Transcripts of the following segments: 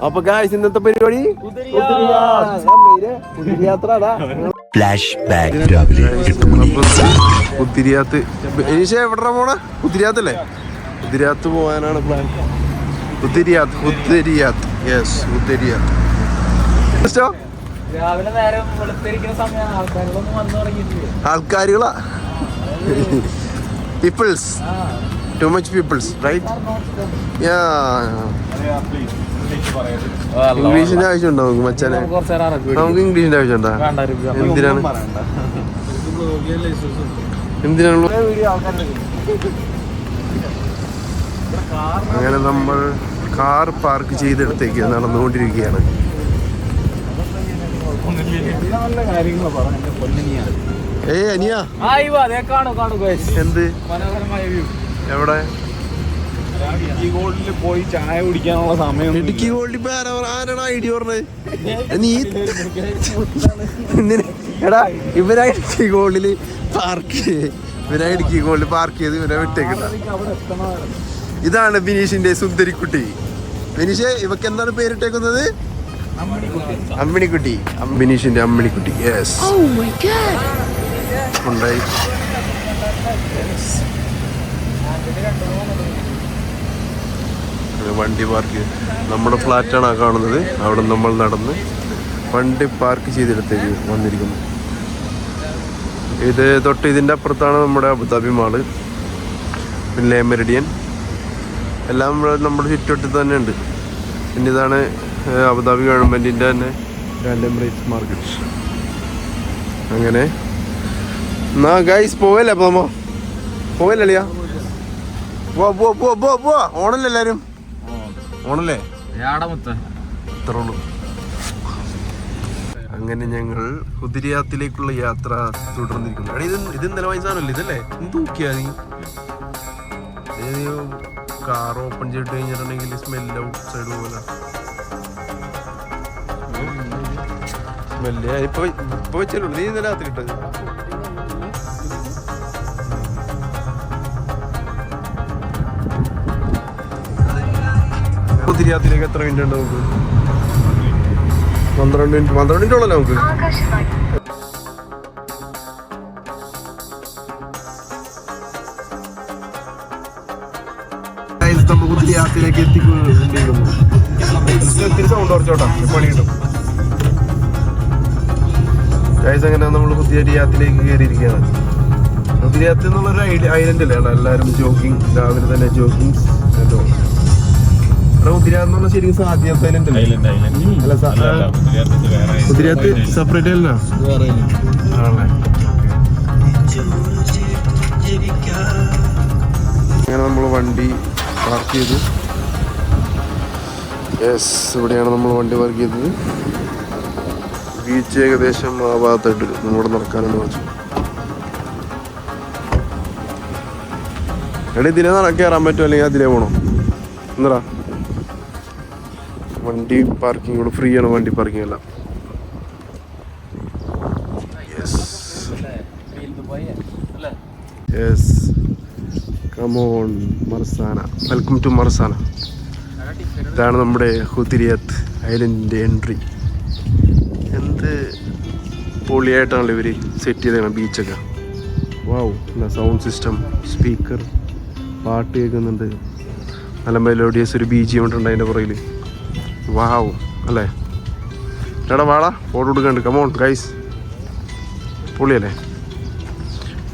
അപ്പൊ ഗായ്സ് ഇന്നത്തെ പരിപാടി കുതിരിയാത്ത്. എവിടെ പോണ? കുതിരിയാത്തല്ലേ? കുതിരിയാത്ത് പോകാനാണ് പ്ലാൻ. ആൾക്കാരുകളാ, peoples, too much peoples, right? ഇംഗ്ലീഷിന്റെ ആവശ്യമുണ്ടോ നമുക്ക് മച്ചാനെ? നമുക്ക് ഇംഗ്ലീഷിന്റെ ആവശ്യമുണ്ടോ? എന്തിനാണ്? അങ്ങനെ നമ്മൾ കാർ പാർക്ക് ചെയ്തെടുത്തേക്ക് നടന്നുകൊണ്ടിരിക്കുകയാണ്. അനിയ എന്ത്? എവിടെ? പോയി ചായ കുടിക്കാനുള്ള സമയം. ഇടുക്കി ഗോൾഡിൽ ഇപ്പൊ ആരാണ് ഐഡിയ പറഞ്ഞത്? നീ എടാ ഇവരാ ഇടുക്കി ഗോൾഡില് പാർക്ക് ചെയ്ത് ഇവരെ വിട്ടേക്കണ്ട. ഇതാണ് ബിനീഷിന്റെ സുന്ദരിക്കുട്ടി. ബിനീഷ് ഇവക്ക് എന്താണ് പേരിട്ടേക്കുന്നത്? അമ്മിണിക്കുട്ടി. ബിനീഷിന്റെ അമ്മിണിക്കുട്ടി. യെസ്, ഉണ്ടായി. വണ്ടി പാർക്ക്, നമ്മുടെ ഫ്ലാറ്റാണ് ആ കാണുന്നത്. അവിടെ നമ്മൾ നടന്ന് വണ്ടി പാർക്ക് ചെയ്തെടുത്തേക്ക് വന്നിരിക്കുന്നു. ഇത് തൊട്ട് ഇതിൻ്റെ അപ്പുറത്താണ് നമ്മുടെ അബുദാബി മാള്, പിന്നെ മെറിഡിയൻ, എല്ലാം നമ്മുടെ ചുറ്റുവട്ടത്ത് തന്നെ ഉണ്ട്. പിന്നെ ഇതാണ് അബുദാബി ഗവൺമെൻറ്റിൻ്റെ തന്നെ ഗ്രാൻഡ് എമിറേറ്റ്സ് മാർക്കറ്റ്. അങ്ങനെ എന്നാ ഗൈസ് പോവല്ലേ? അപ്പം നമ്മ പോവല്ലേ? ഓണല്ലേ? എല്ലാവരും ഓണല്ലേ? ഇത്രേ ഉള്ളൂ. അങ്ങനെ ഞങ്ങൾ കുതിരിയാത്തിലേക്കുള്ള യാത്ര തുടർന്നിരിക്കുന്നു. അടി ഇത് ഇന്നലെ വാങ്ങിച്ചാണല്ലോ ഇതല്ലേ? എന്ത് നോക്കിയാ നീ? കാർ ഓപ്പൺ ചെയ്തിട്ട് കഴിഞ്ഞിട്ടുണ്ടെങ്കിൽ സ്മെല്ല് ഔട്ട് സൈഡ് പോലെ സ്മെല്ല്. ഇപ്പൊ വെച്ചല്ലോ നീ ഇന്നലെ രാത്രി ഇട്ടത്. കുതിരിയാത്തിലേക്ക് എത്ര മിനിറ്റ് ഉണ്ട് നമുക്ക്? 12 മിനിറ്റ് ഉള്ളല്ലോ നമുക്ക്. നമ്മൾ കുതിരിയാത്തിലേക്ക് എത്തിക്കൊണ്ടിരിക്കുന്നു. സൗണ്ട് കുറച്ചോട്ടാ, പണി കിട്ടും. ഗൈസ് അങ്ങനെ നമ്മൾ കുതിരിയാത്തിലേക്ക് കയറിയിരിക്കുകയാണ്. കുതിരിയാത്ത് എന്നുള്ളൊരു ഐലൻഡ് അല്ലേ? എല്ലാവരും ജോഗിങ്, രാവിലെ തന്നെ ജോഗിങ്. കുതിരിയാത്ത് എന്നുള്ള ശരിക്കും സാധ്യത ഐലൻഡ് അല്ലേ? കുതിരിയാത്ത് സെപ്പറേറ്റ് അല്ല ആണല്ലേ? അങ്ങനെ നമ്മൾ വണ്ടി പാർക്ക് ചെയ്തു. യെസ്, ഇവിടെയാണ് നമ്മൾ വണ്ടി പാർക്ക് ചെയ്തത്. ബീച്ച് ഏകദേശം ആ ഭാഗത്തായിട്ട് നമ്മളിവിടെ നടക്കാനാണ് വെച്ചു. എടാ ഇതിലേ കയറാൻ പറ്റുമോ അല്ലെങ്കിൽ അതിലേ പോകണോ? എന്താ വണ്ടി പാർക്കിംഗ് ഇവിടെ ഫ്രീ ആണ്. വണ്ടി പാർക്കിംഗ് അല്ല. Yes, come on Marsana. Welcome to Marsana. ഇതാണ് നമ്മുടെ കുതിരിയാത്ത് ഐലൻഡിൻ്റെ എൻട്രി. എന്ത് പൊളിയായിട്ടാണല്ലോ ഇവർ സെറ്റ് ചെയ്തേക്കണം ബീച്ചൊക്കെ. വാവ്, സൗണ്ട് സിസ്റ്റം, സ്പീക്കർ, പാട്ട് കേൾക്കുന്നുണ്ട്. നല്ല മെലോഡിയസ് ഒരു BGM ഉണ്ട് അതിൻ്റെ പുറകിൽ. വാവ് അല്ലേ? എടാ വാടാ, ഫോട്ടോ എടുക്കണ്ട്. കമോൺ ഗൈസ്, പൊളിയല്ലേ?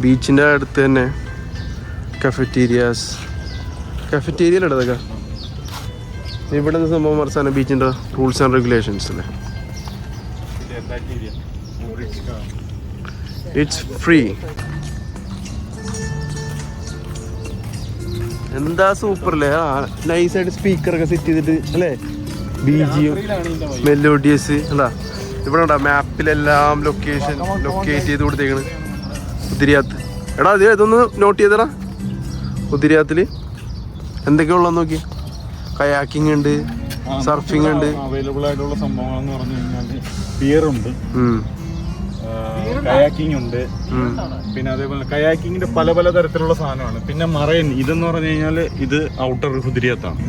ബീച്ചിൻ്റെ അടുത്ത് തന്നെ കഫറ്റീരിയയിലൂടെ ഇതൊക്കെ. ഇവിടെ നിന്ന് സംഭവം മർസാന ബീച്ചിൻ്റെ റൂൾസ് ആൻഡ് റെഗുലേഷൻസ് അല്ലേ? It's free. എന്താ സൂപ്പർ അല്ലേ? നൈസായിട്ട് സ്പീക്കറൊക്കെ സെറ്റ് ചെയ്തിട്ട് അല്ലേ? BGM, മെലോഡിയസ് അല്ല? ഇവിടെ ഉണ്ടാ മാപ്പിലെല്ലാം ലൊക്കേറ്റ് ചെയ്ത് കൊടുത്തേക്കണ്. കുതിരിയാത്ത്. എടാ അത് ഇതൊന്ന് നോട്ട് ചെയ്തടാ. കുതിരിയാത്തിൽ എന്തൊക്കെയാ ഉള്ളതെന്ന് നോക്കി. കയാക്കിംഗ് ഉണ്ട്, സർഫിംഗ് ഉണ്ട്. അവൈലബിൾ ആയിട്ടുള്ള സംഭവങ്ങൾ എന്ന് പറഞ്ഞു കഴിഞ്ഞാൽ പിയർ ഉണ്ട്, കയാക്കിംഗ് ഉണ്ട്, പിന്നെ അതേപോലെ കയാക്കിങ്ങിന്റെ പല പല തരത്തിലുള്ള സാധനമാണ്. പിന്നെ മറൈൻ, ഇതെന്ന് പറഞ്ഞു കഴിഞ്ഞാൽ ഇത് ഔട്ടർ കുതിരിയാത്താണ്.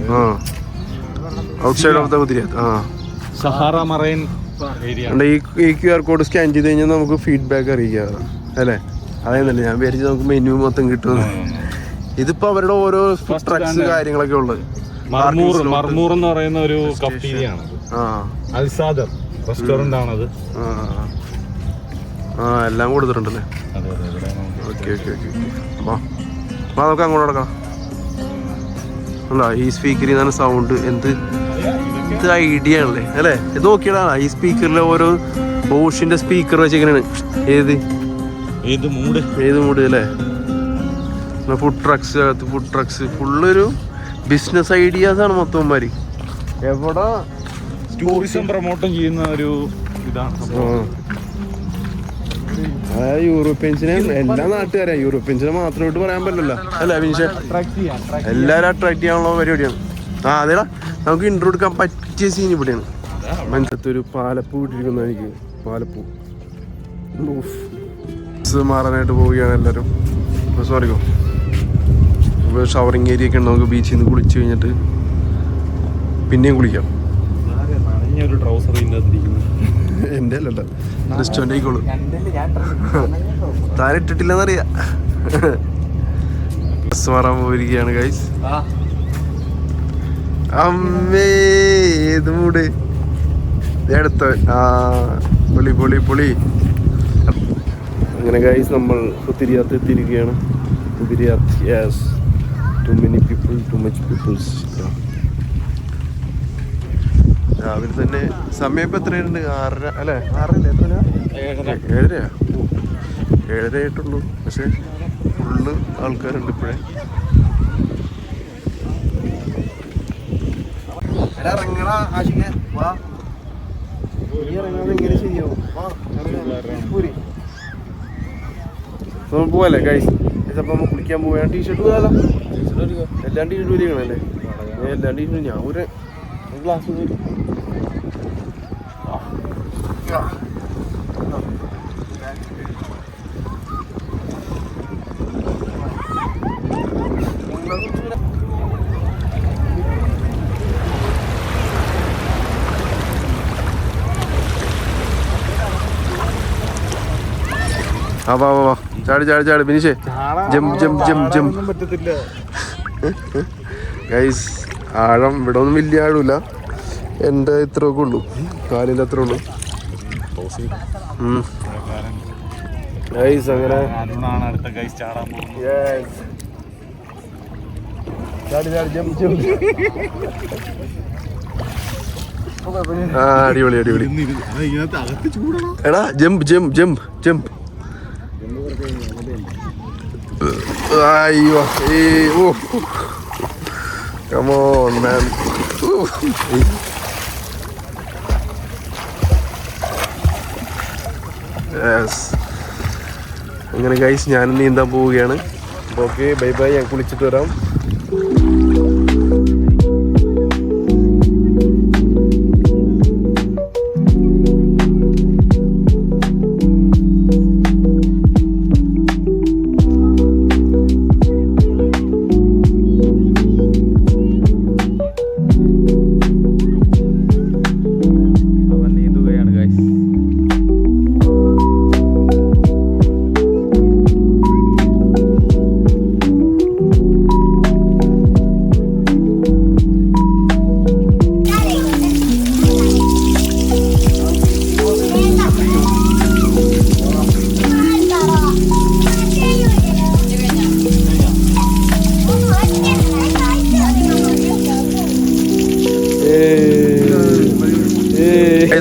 Outside of the Hudayriyat. ആ സഹാറ മറൈൻ ഏരിയ. ഈ QR കോഡ് സ്കാൻ ചെയ്ത് കഴിഞ്ഞാൽ നമുക്ക് ഫീഡ്ബാക്ക് അറിയിക്കാം അല്ലേ? അതേന്നല്ലേ ഞാൻ വിചാരിച്ചത് നമുക്ക് മെനു മൊത്തം കിട്ടുമെന്ന്. ഇതിപ്പോ അവരുടെ ഓരോ ട്രക്സ് കാര്യങ്ങളൊക്കെ ഉള്ളത്. മർമൂർ എന്ന് പറയുന്ന ഒരു കഫ്റ്റീരിയാണ്. അൽസാദർ റെസ്റ്റോറന്റ് ആണത്. എല്ലാം കൊടുത്തിട്ടുണ്ടല്ലേ? Okay okay okay. അപ്പൊ നമുക്ക് അങ്ങോട്ട് നടക്കാം. അല്ല ഈ സ്പീക്കറിൽ നിന്നാണ് സൗണ്ട്. എന്ത് ഐഡിയ ആണല്ലേ അല്ലേ? ഇത് നോക്കിയടാ ഈ സ്പീക്കറിലെ ഓരോ ബോഷിന്റെ സ്പീക്കർ വെച്ചിങ്ങനെയാണ്. ഏത് മൂഡ് അല്ലേ? ഫുഡ് ട്രക്സ് ഫുള്ളൊരു ബിസിനസ് ഐഡിയാസ് ആണ് മൊത്തം. എവിടെ ടൂറിസം പ്രൊമോട്ടും ചെയ്യുന്ന ഒരു ഇതാണ്. യൂറോപ്യൻസിനെ എല്ലാ നാട്ടുകാരെയും യൂറോപ്യൻസിനെ മാത്രമായിട്ട് പറയാൻ പറ്റില്ലല്ലോ അല്ലേ അഭിനിഷേ? എല്ലാവരും അട്രാക്ട് ചെയ്യാനുള്ള പരിപാടിയാണ്. അതേടാ നമുക്ക് ഇൻട്രോ എടുക്കാൻ പറ്റിയ സീൻ ഇവിടെയാണ്. മനസ്സിലത്തൊരു പാലപ്പൂ ഇട്ടിരിക്കുന്ന എനിക്ക് പാലപ്പൂ മാറാനായിട്ട് പോവുകയാണ് എല്ലാവരും. സോറിക്കോ ഷവറിങ് ഏരിയ ഒക്കെ ഉണ്ട്. നമുക്ക് ബീച്ചിൽ നിന്ന് കുളിച്ച് കഴിഞ്ഞിട്ട് പിന്നെയും കുളിക്കാം. എൻ്റെ അല്ലട്ടോ റെസ്റ്റോറൻ്റ് ആയിക്കോളൂ. താൻ ഇട്ടിട്ടില്ലെന്നറിയാം. ഡ്രസ് മാറാൻ പോയിരിക്കുകയാണ് ഗൈസ്. അമ്മേ ഏത് മൂട് എടുത്ത പൊളി പൊളി പൊളി. അങ്ങനെ ഗൈസ് നമ്മൾ കുതിരയാത്ത് എത്തിയിരിക്കുകയാണ്. Hudayriyat yes. Too many people, too much peoples. രാവിലെ തന്നെ സമയം ഇപ്പം എത്രയുണ്ട്? 6:30 അല്ലേ? 6:30 എത്രയാ? 7:30. 7:30 ആയിട്ടുള്ളൂ. പക്ഷെ ഫുള്ള് ആൾക്കാരുണ്ട് ഇപ്പോഴേ. പോവല്ലേ ഗൈസ്? ഇതപ്പം നമ്മൾ കുളിക്കാൻ പോവുകയാണ്. ടീഷർട്ട് പോകാലോ? എല്ലാം ടീഷർട്ട് വലിയണല്ലേ? എല്ലാം ടീഷർട്ട് ഞാൻ ഒരു ഗ്ലാസ് വാ ചാടി ചാടി ചാടി ഫിനിഷേ. പറ്റത്തില്ല ഗൈസ്. ആഴം ഇവിടെ ഒന്നും വലിയ ആഴമില്ല. എൻ്റെ ഇത്രയൊക്കെ ഉള്ളൂ, കാലിൻ്റെ അത്ര ഉള്ളൂ ഗൈസ്. അങ്ങനെ അടിപൊളി അടിപൊളി. എടാ ജമ്പ് ജമ്പ് ജമ്പ് ജമ്പ്. അയ്യോ ഓ come on man. യെസ്. അങ്ങനെ ഗൈസ് ഞാൻ നീന്താൻ പോവുകയാണ്. Okay bye bye. ഞാൻ കുളിച്ചിട്ട് വരാം.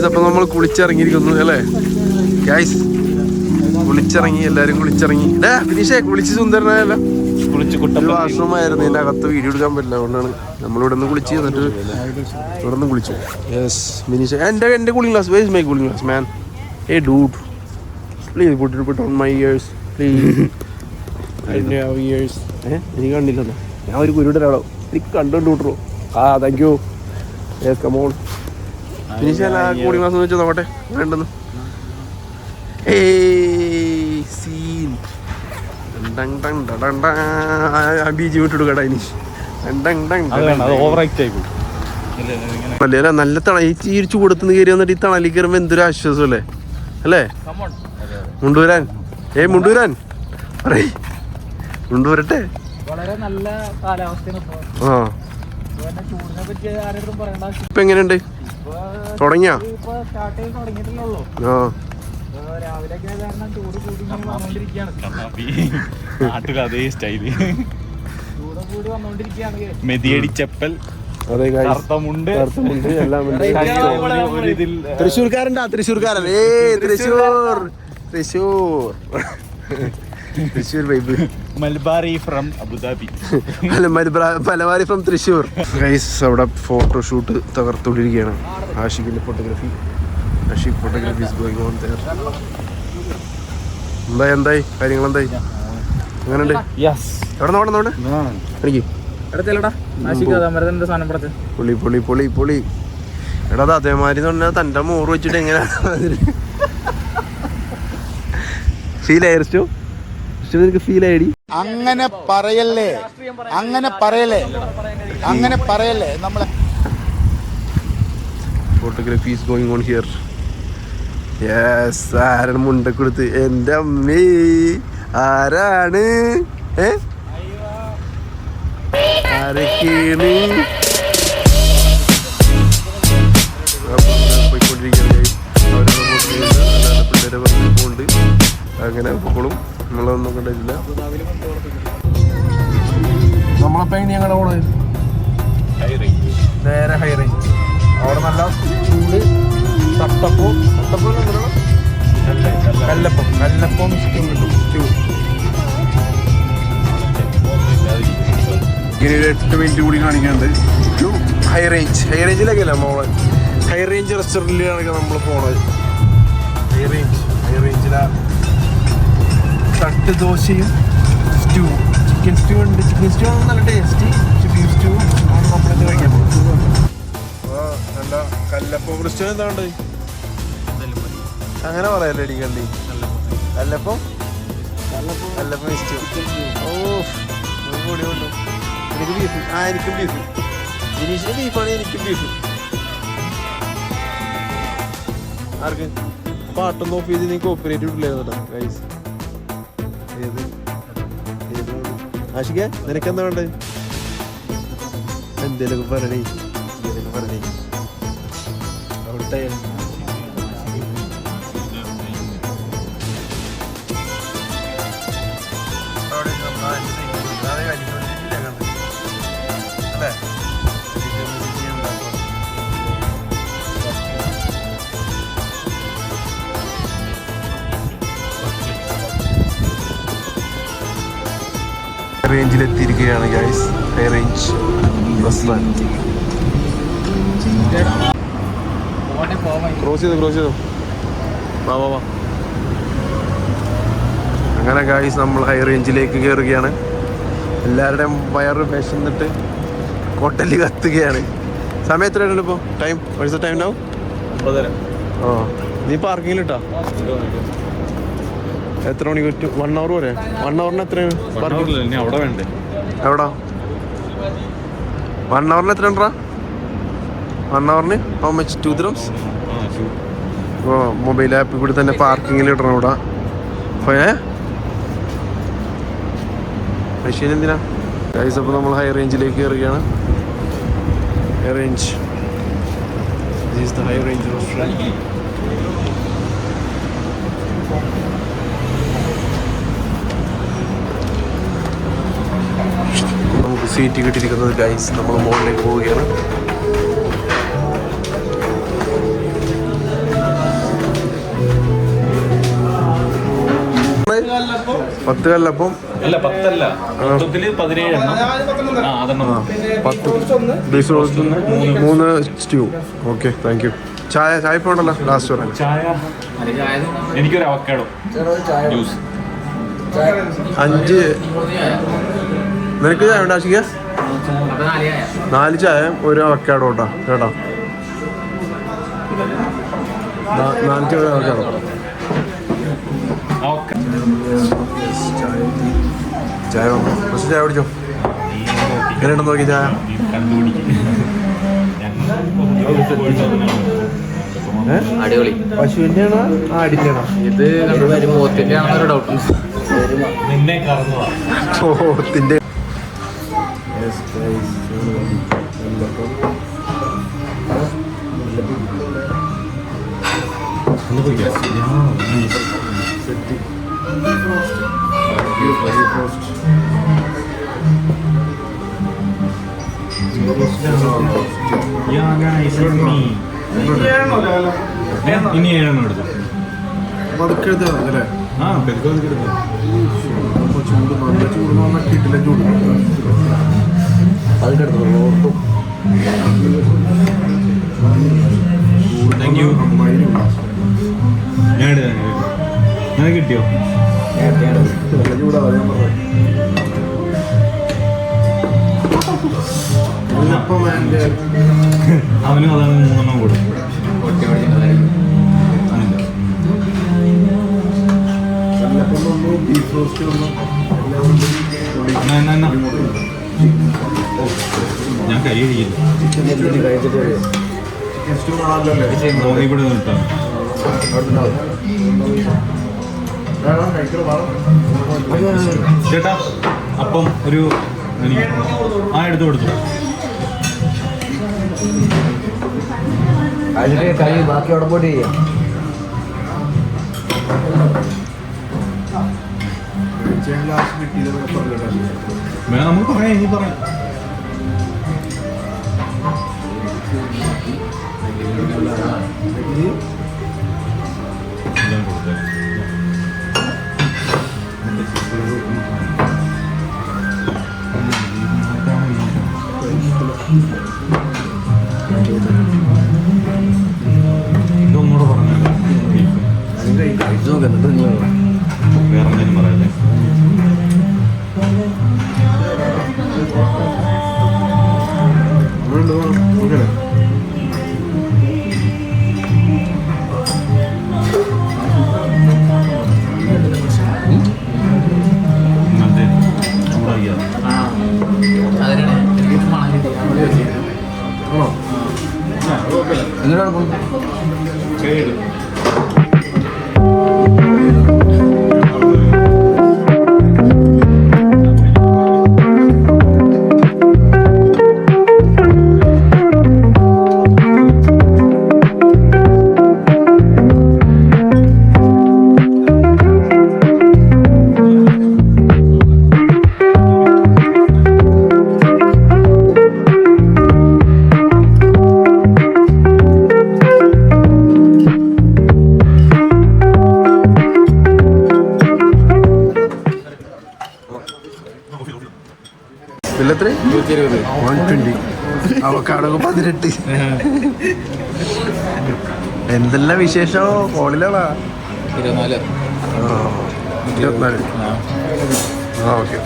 അപ്പൊ നമ്മൾ കുളിച്ചിറങ്ങിയിരിക്കുന്നു അല്ലേ ഗൈസ്? കുളിച്ചിറങ്ങി, എല്ലാരും കുളിച്ചിറങ്ങി. ഫിനിഷേ കുളിച്ച് സുന്ദരനായല്ലോ. വാഷ്റൂമായിരുന്നു, ഇതിന്റെ അകത്ത് വീഡിയോ എടുക്കാൻ പറ്റില്ല. അതുകൊണ്ടാണ് നമ്മളിവിടെ നിന്ന് കുളിച്ച് എന്നിട്ട് ഇവിടെ നിന്ന് കുളിച്ചു. യെസ് ഫിനിഷേ. എന്റെ cooling glass, where is my cooling glass man? ഏ dude please put on my ears please. Ears എനിക്ക് കണ്ടില്ലല്ലോ. ഞാൻ ഒരു കുരുടെ ഒരാളോ എനിക്ക് കണ്ടോണ്ട് വിട്ടു. Thank you. Yes come on. Finish cooling glass വെച്ച് നോക്കട്ടെ വേണ്ടെന്ന്. സീൻ ബീജി വിട്ടിട്ട് കേട്ടാ ഇനി. ഓവർ ആക്ട് ആയി. അല്ലേ നല്ല ഈ ചൂടത്തുനിന്ന് കയറി വന്നിട്ട് ഈ തണലിൽ കയറുമ്പോൾ എന്തൊരു ആശ്വാസം അല്ലേ അല്ലേ? മുണ്ടൂരാൻ മുണ്ടൂരാൻ പറയ്, മുണ്ടൂരട്ടെ. വളരെ നല്ല കാലാവസ്ഥയാണ് ആ ഇപ്പൊ എങ്ങനെയുണ്ട്? തുടങ്ങിയാ? ആ അതേ സ്റ്റൈല് മെതിയടിച്ചപ്പൽ തൃശ്ശൂർക്കാരൻ Thrissur vibe. Malabari from Abu Dhabi. Malabari from Thrissur. Guys അവിടെ ഫോട്ടോഷൂട്ട് തകർത്തുകൊണ്ടിരിക്കുകയാണ്. ആഷിഖിന്റെ photography. Ashiq photography is going on there. എന്തായി കാര്യങ്ങൾ എന്തായി? അങ്ങനെയുണ്ട്. എവിടെ നോടെ എനിക്ക് പൊളി പൊളി പൊളി പൊളി. എടാ അതേമാതിരി പറഞ്ഞാൽ തൻ്റെ മോറ് വെച്ചിട്ട് എങ്ങനെ ഫീൽ ആയിരിച്ചു? നിനക്ക് ഫീൽ ആയി? അങ്ങനെ പറയല്ലേ നമ്മളെ photography is going on here. Yes. ആരാണ് മുണ്ട കൊടുത്ത്? എൻ്റെ അമ്മേ ആരാണ്? ആരൊക്കെയാണ് പോയിക്കൊണ്ടിരിക്കുന്നത്? അവരെ പിള്ളേരെ പറഞ്ഞ് പോകുന്നുണ്ട്. അങ്ങനെ പോളും നമ്മളൊന്നും കണ്ടിട്ടില്ല. നമ്മളപ്പോ എങ്ങനെ ഞങ്ങളുടെ പോണത്? നേരെ ഹൈ റേഞ്ച്. അവിടെ നല്ല ചൂട്. കല്ലപ്പം സ്റ്റൂ കിട്ടും. ഇങ്ങനെ ഒരു 8 മിനിറ്റ് കൂടി കാണിക്കുന്നുണ്ട്. ഹൈ റേഞ്ചിലേക്കല്ല മോളെ, ഹൈ റേഞ്ച് റെസ്റ്റോറൻറ്റിലാണ് നമ്മൾ പോണത്. ഹൈ റേഞ്ചിലാ തട്ട് ദോശയും സ്റ്റൂ, ചിക്കൻ സ്റ്റൂ ഉണ്ട്. ചിക്കൻ സ്റ്റൂ ആണ് നല്ല ടേസ്റ്റ്. ബീഫ് സ്റ്റൂ ആണ് നമ്മളിത് കഴിക്കാൻ പോകുന്നത്. നല്ല കല്ലപ്പം ക്രിസ്റ്റ്യൻ എന്താണ്ട് അങ്ങനെ പറയല്ലേ അടിക്കണ്ടി? കല്ലപ്പം സ്റ്റൂ. ഓ കൂടി കൊണ്ടു. എനിക്ക് ബീഫ്. എനിക്കും ബീഫ്. ജിനീഷിന് ബീഫാണ്, എനിക്കും ബീഫ്. ആർക്ക് പാട്ടൊന്നും ഓഫ് ചെയ്ത് നീ കോപ്പറേറ്റ് ഇട്ടില്ലായിരുന്നോ ഗൈസ്? ഏത് ആഷിക നിനക്കെന്താ വേണ്ടത്? എന്തേലൊക്കെ പറഞ്ഞേ അവിടുത്തെ റേഞ്ചിലെത്തിയിരിക്കുകയാണ് guys. High range restaurant. Cross ചെയ്തോ. വാ അങ്ങനെ ഗൈസ് നമ്മൾ ഹൈ റേഞ്ചിലേക്ക് കയറുകയാണ്. എല്ലാവരുടെയും വയറ് വിശന്നിട്ട് ഹോട്ടലിൽ കത്തുകയാണ്. സമയം എത്രയാണല്ലോ ഇപ്പോൾ? ടൈം ഉണ്ടാവും 9:30. ആ നീ പാർക്കിങ്ങിലിട്ടാ? എത്ര മണിക്ക് പറ്റും? 1 hour വരെ? 1 hour എത്രയാണ് പാർക്കിംഗ്? അവിടെ വേണ്ടേ? എവിടാ 1 hour എത്ര ഉണ്ടാ? 1 hour ഹൗ മച്ച്? 2 dirhams. ഓ മൊബൈൽ ആപ്പിൽ കൂടി തന്നെ പാർക്കിങ്ങിൽ ഇടണം ഇവിടെ. മെഷീൻ എന്തിനാ ഗൈസ്? അപ്പോൾ നമ്മൾ ഹൈ റേഞ്ചിലേക്ക് കയറുകയാണ്. High range. This is the high range restaurant. നമുക്ക് സീറ്റ് കിട്ടിയിരിക്കുന്നത് ഗൈസ്. നമ്മൾ മുകളിലേക്ക് പോവുകയാണ്. പത്ത് കല്ലപ്പം. അല്ല 10 അല്ല, 17 beef roast 3 stew. Okay thank you. ചായ ഇപ്പോൾ ഉണ്ടല്ലോ ലാസ്റ്റ് പറയാം. എനിക്കൊരു അവക്കാഡോ ജ്യൂസ്. 5. നിനക്ക് ചായ ഉണ്ടോ ആഷിക? 4 ചായ 1 അവക്കാഡോ കേട്ടോ. 4 ചായ 1 അവക്കാഡോ. ചായ കുറച്ച് ചായ കുടിച്ചോ. എങ്ങനെയുണ്ടെന്ന് നോക്കി ചായ. അടിപൊളി. പശുവിന്റെ ആണോ ആടിന്റെ ആണോ? ഇത് കണ്ടു പോത്തിന്റെ ആണെന്നൊരു ഡൗട്ട്. പോത്തിന്റെ ഇനി ഏഴെണ്ണം എടുത്തു. മടുക്കെടുത്തല്ലേ? ആ പെരുക്കെടുത്തു. ചൂട് നല്ല ചൂട് കിട്ടില്ല ചൂട്. Thank you. ഞാൻ ഞാൻ കിട്ടിയോ? ചൂടാ ഞാൻ പറഞ്ഞു. അവനും അതാണ് 3 കൊടുക്കും. ഞാൻ കൈ കഴിയില്ല. ഇവിടെ നിൽക്കാം. ചേട്ടാ അപ്പം ഒരു എടുത്തു കൊടുത്തു. കൈ ബാക്കി അവിടെ പോയിട്ട് ചെയ്യാം. നമുക്ക് പറയാം, ഇനി പറയാം. ഇതൊന്നുകൂടെ പറഞ്ഞല്ലോ. വേറെ എന്തെങ്കിലും പറയാല്ലേ? ബില്ലെത്ര? 120. അവക്കാടൊക്കെ 18. എന്തെല്ലാം വിശേഷം? കോളിലാണോ? 24. 24. ആ ഓക്കെ.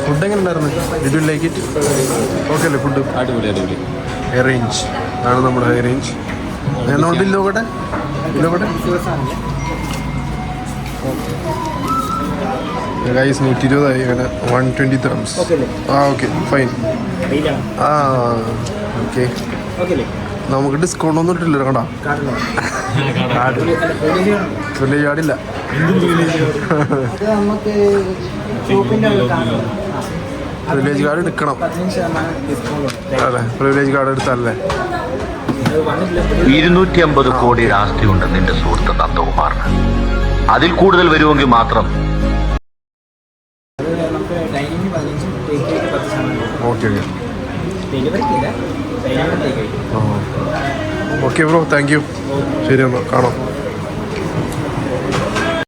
ഫുഡ് എങ്ങനെ ഉണ്ടായിരുന്നു? Did you like it? Okay അല്ലേ ഫുഡ്? അടിപൊളി അടിപൊളി. ഹൈ ആണ് നമ്മുടെ ഹൈ റേഞ്ച്. നമ്മൾ ബില്ലോക്കട്ടെ ഗൈസ് 120 അങ്ങനെ 120 dirhams. ആ ഓക്കെ ഫൈൻ. ആ ഓക്കെ. നമുക്ക് ഡിസ്കൗണ്ട് ഒന്നും ഇട്ടില്ല കണ്ടാ. വില്ലേജ് കാർഡില്ല. വില്ലേജ് കാർഡ് എടുക്കണം അല്ലേ? Village card എടുത്തല്ലേ? 250 കോടിയുടെ ആസ്തിയുണ്ട് നിന്റെ സുഹൃത്ത് നന്ദകുമാറിന്. അതിൽ കൂടുതൽ വരുമെങ്കിൽ മാത്രം. Okay okay bro, thank you. ശരി എന്നാൽ കാണാം.